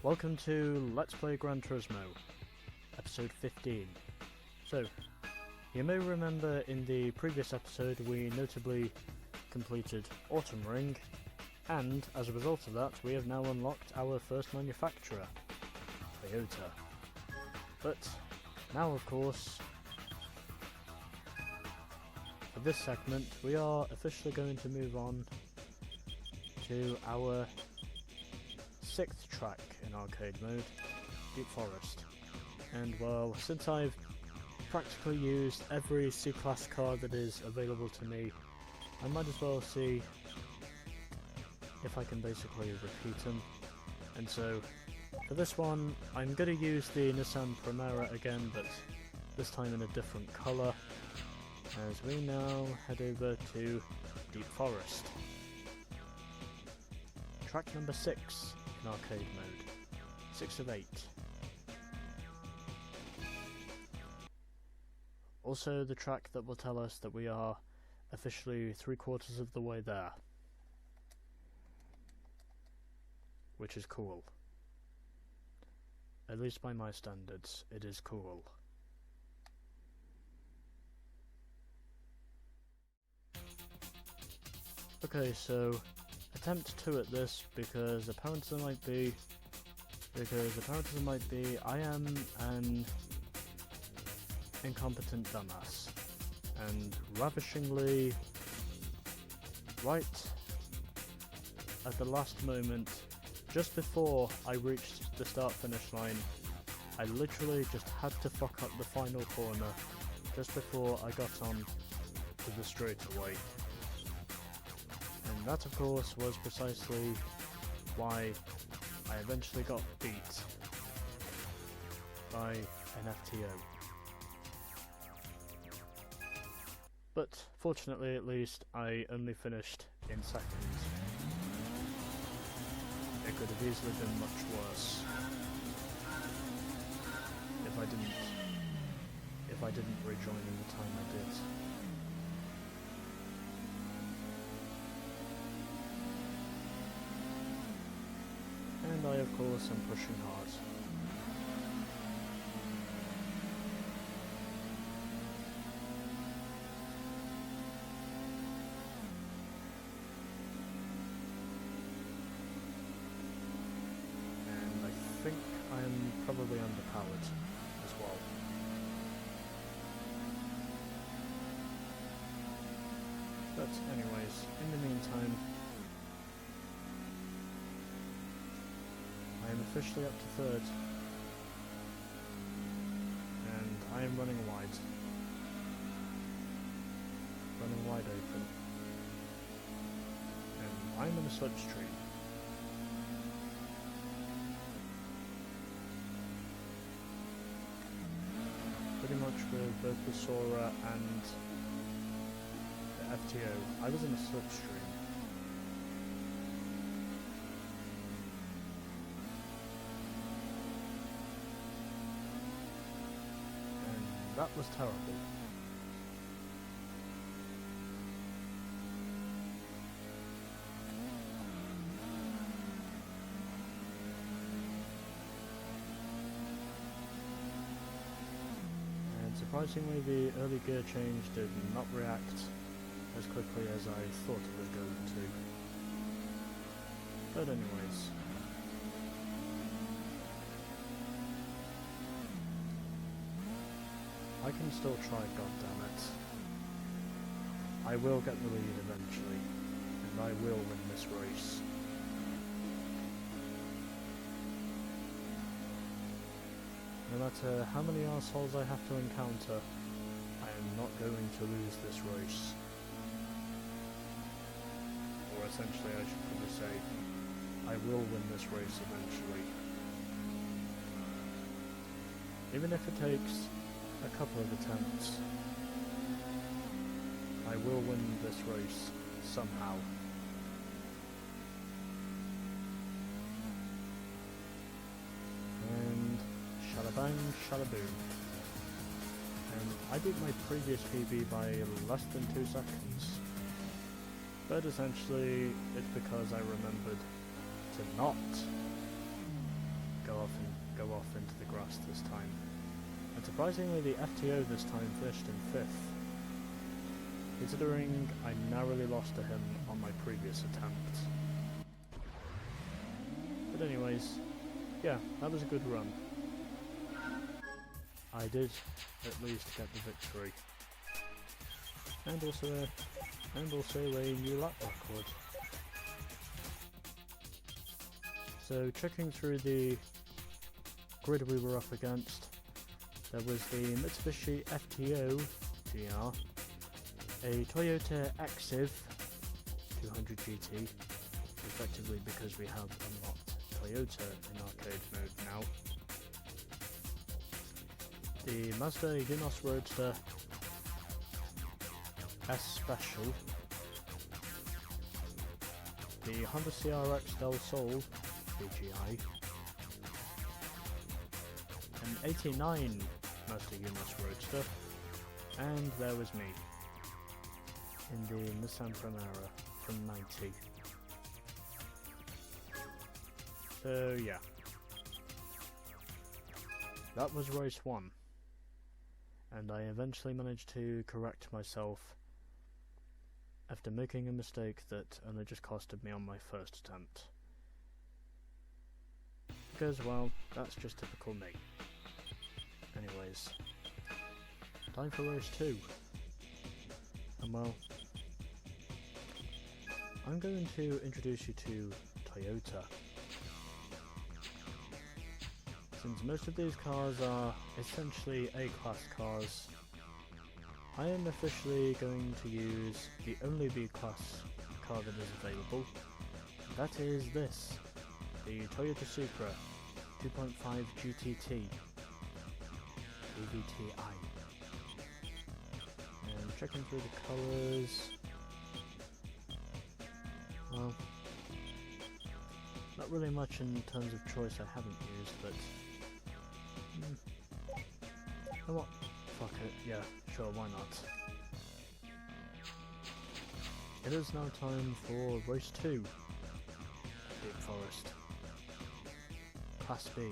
Welcome to Let's Play Gran Turismo, episode 15. So, you may remember in the previous episode we notably completed Autumn Ring, and as a result of that we have now unlocked our first manufacturer, Toyota. But now of course, for this segment we are officially going to move on to our 6th track in arcade mode, Deep Forest. And well, since I've practically used every C-Class car that is available to me, I might as well see if I can basically repeat them. And so, for this one, I'm going to use the Nissan Primera again, but this time in a different colour, as we now head over to Deep Forest. Track number 6 in arcade mode. 6 of 8. Also the track that will tell us that we are officially 3/4 of the way there. Which is cool. At least by my standards, it is cool. Okay, so attempt 2 at this because apparently there might be I am an incompetent dumbass, and ravishingly right at the last moment, just before I reached the start finish line, I literally just had to fuck up the final corner just before I got on to the straightaway. And that of course was precisely why I eventually got beat by an FTO. But fortunately at least I only finished in second. It could have easily been much worse if I didn't rejoin in the time I did. And I of course am pushing hard. And I think I'm probably underpowered as well. But anyways, in the meantime, I am officially up to 3rd, and I am running wide open, and I'm in a slipstream. Pretty much with both the Sora and the FTO, I was in a slipstream. That was terrible. And surprisingly, the early gear change did not react as quickly as I thought it was going to. But anyways. I can still try, goddammit. I will get the lead eventually, and I will win this race. No matter how many arseholes I have to encounter, I am not going to lose this race. Or essentially I should probably say, I will win this race eventually. Even if it takes a couple of attempts, I will win this race somehow. And shalabang, shalaboom. And I beat my previous PB by less than 2 seconds. But essentially, it's because I remembered to not go off into the grass this time. And surprisingly, the FTO this time finished in 5th, considering I narrowly lost to him on my previous attempt. But anyways, yeah, that was a good run. I did at least get the victory. And also a new lap record. So checking through the grid we were up against, there was the Mitsubishi FTO GR, a Toyota Active 200 GT, effectively because we have unlocked Toyota in arcade mode now, the Mazda Yunos Roadster S Special, the Honda CRX Del Sol VGI, an 89 Mazda Yunos Roadster, and there was me in the Nissan Primera from 90. So yeah, that was race 1, and I eventually managed to correct myself after making a mistake that only just costed me on my first attempt. Because, well, that's just typical me. Anyways, time for race 2. And well, I'm going to introduce you to Toyota. Since most of these cars are essentially A-class cars, I am officially going to use the only B-class car that is available. That is this, the Toyota Supra 2.5 GTT EVTi. And checking through the colours, well, not really much in terms of choice I haven't used, but you know what, fuck it, yeah, sure, why not. It is now time for race 2, Deep Forest, Class B,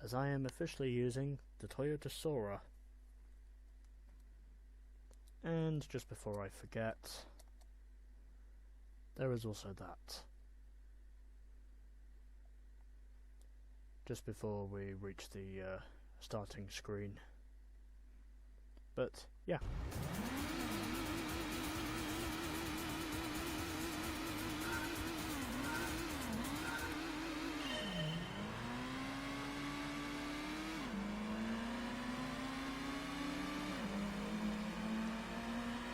as I am officially using the Toyota Sora. And just before I forget, there is also that. Just before we reach the starting screen. But yeah.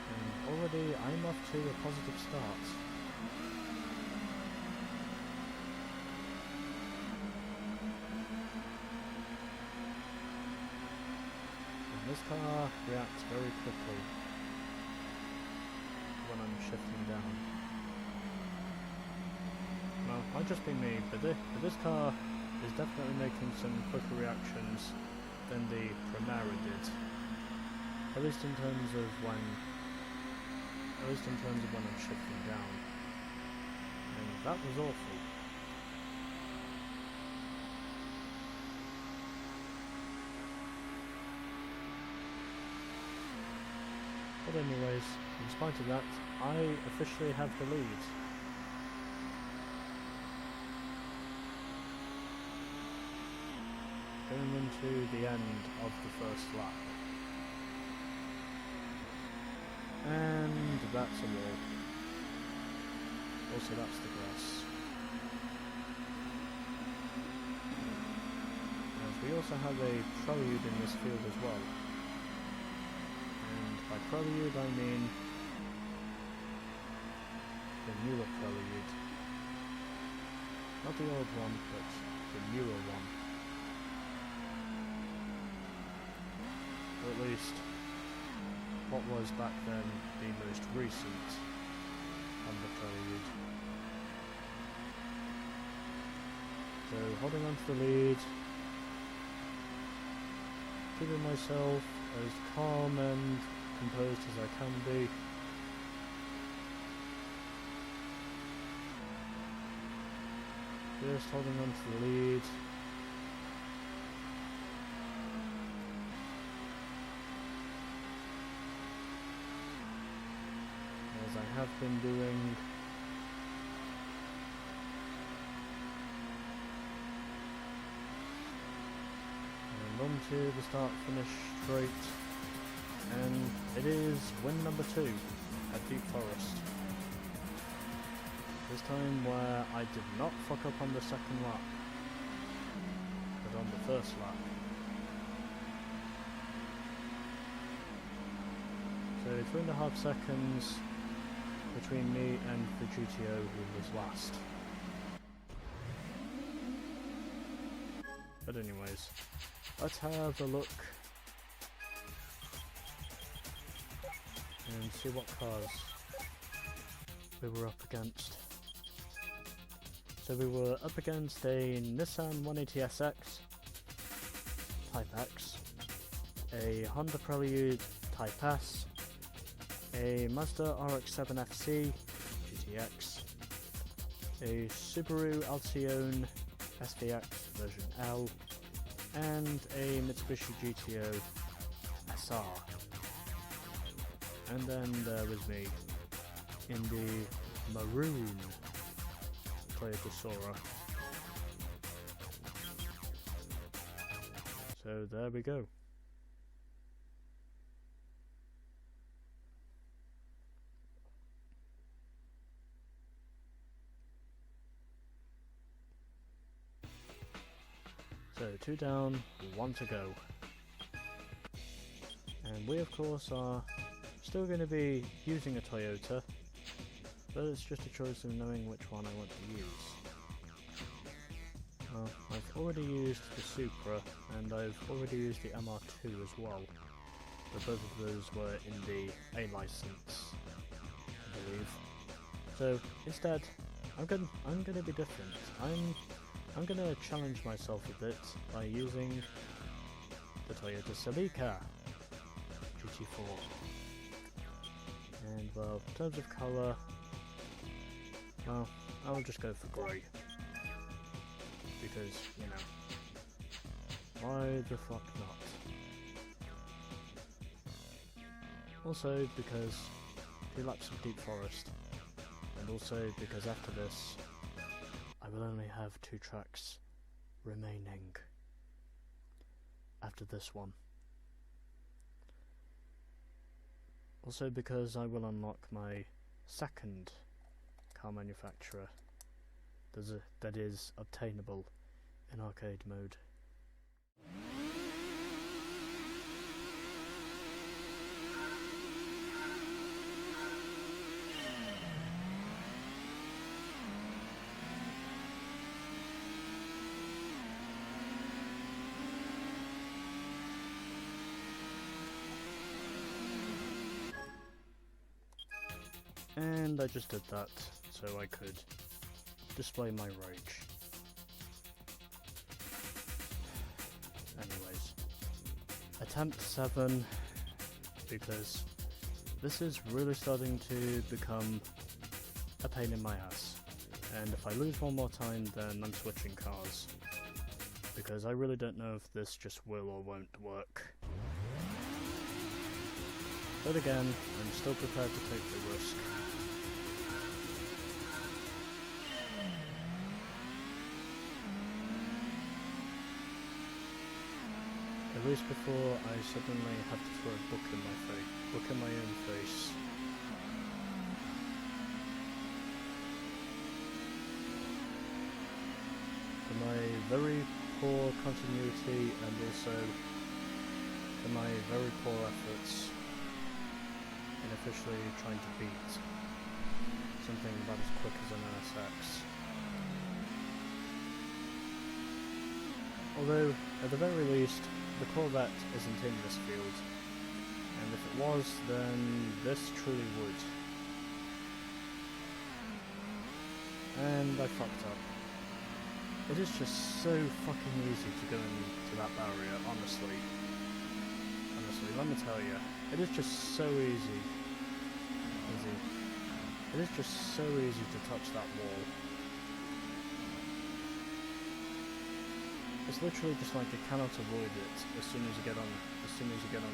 And already I'm off to a positive start. This car reacts very quickly when I'm shifting down. Well, might just be me, but this car is definitely making some quicker reactions than the Primera did. At least in terms of when I'm shifting down. And that was awful. But anyways, in spite of that, I officially have the lead. Going into the end of the first lap. And that's a wall. Also that's the grass. And we also have a prelude in this field as well. By prelude I mean the newer prelude. Not the old one, but the newer one. Or at least what was back then the most recent on the prelude. So holding on to the lead, keeping myself as calm and composed as I can be. Just holding on to the lead. As I have been doing. And on to the start-finish straight. And it is win number 2 at Deep Forest. This time where I did not fuck up on the second lap, but on the first lap. So 2.5 seconds between me and the GTO who was last. But anyways, let's have a look and see what cars we were up against. So we were up against a Nissan 180SX Type X, a Honda Prelude Type S, a Mazda RX-7 FC GTX, a Subaru Alcyon SVX version L, and a Mitsubishi GTO SR. And then there was me in the maroon Toyota Sora. So there we go. So 2 down, 1 to go. And we of course are still going to be using a Toyota, but it's just a choice of knowing which one I want to use. I've already used the Supra, and I've already used the MR2 as well, but both of those were in the A license, I believe. So instead, I'm gonna be different. I'm gonna challenge myself a bit by using the Toyota Celica GT4. And well, in terms of colour, well, I'll just go for grey. Because, you know, why the fuck not? Also because 2 laps of Deep Forest, and also because after this, I will only have 2 tracks remaining after this one. Also because I will unlock my second car manufacturer that is obtainable in arcade mode. And I just did that so I could display my rage. Anyways, attempt 7, because this is really starting to become a pain in my ass, and if I lose one more time then I'm switching cars, because I really don't know if this just will or won't work. But again, I'm still prepared to take the risk. At least before I suddenly have to throw a book in my own face. For my very poor continuity and also for my very poor efforts in officially trying to beat something about as quick as an NSX. Although, at the very least, the Corvette isn't in this field, and if it was, then this truly would. And I fucked up. It is just so fucking easy to go into that barrier, honestly. Honestly, let me tell you, it is just so easy. It is just so easy to touch that wall. It's literally just like you cannot avoid it as soon as you get on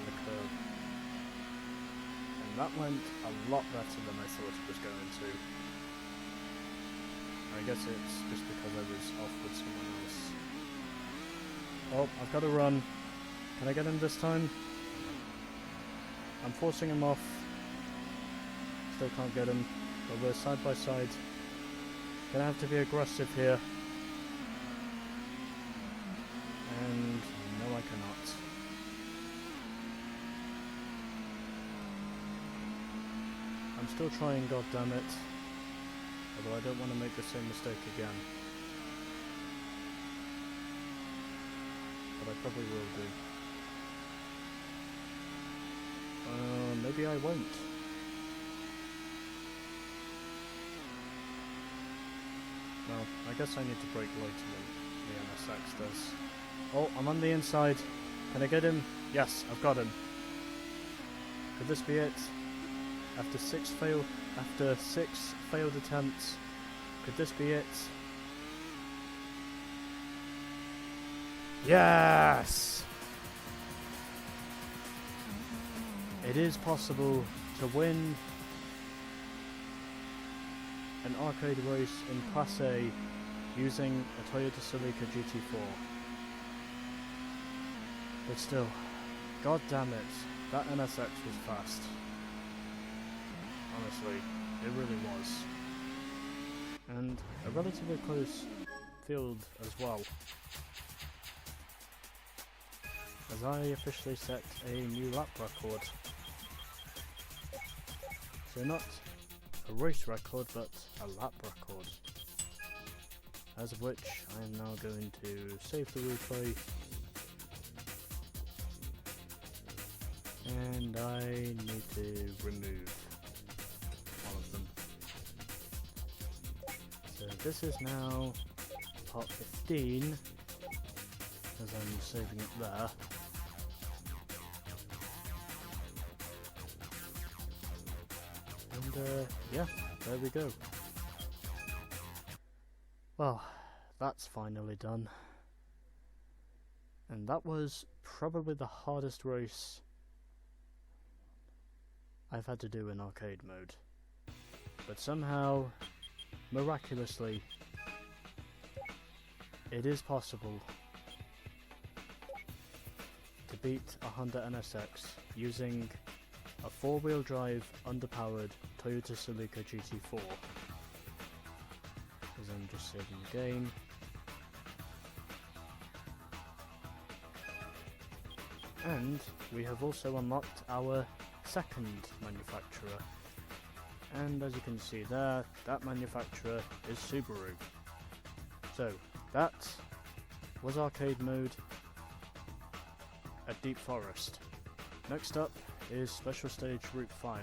the curve. And that went a lot better than I thought it was going to. I guess it's just because I was off with someone else. Oh, I've got to run. Can I get him this time? I'm forcing him off. Still can't get him. But we're side by side. Gonna have to be aggressive here. And no, I cannot. I'm still trying, goddammit. Although I don't want to make the same mistake again. But I probably will do. Maybe I won't. Well, I guess I need to brake later than the NSX does. Oh, I'm on the inside. Can I get him? Yes, I've got him. Could this be it? After six failed attempts, could this be it? Yes! It is possible to win an arcade race in Class A using a Toyota Celica GT4. But still, god damn it, that NSX was fast. Honestly, it really was. And a relatively close field as well. As I officially set a new lap record. So not a race record, but a lap record. As of which I am now going to save the replay. And I need to remove all of them. So this is now part 15, as I'm saving it there. And yeah, there we go. Well, that's finally done. And that was probably the hardest race I've had to do in arcade mode. But somehow, miraculously, it is possible to beat a Honda NSX using a four-wheel drive, underpowered Toyota Celica GT4. As I'm just saving the game. And we have also unlocked our second manufacturer. And as you can see there, that manufacturer is Subaru. So, that was arcade mode at Deep Forest. Next up is Special Stage Route 5.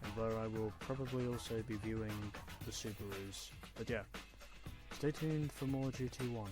And where I will probably also be viewing the Subarus. But yeah, stay tuned for more GT1.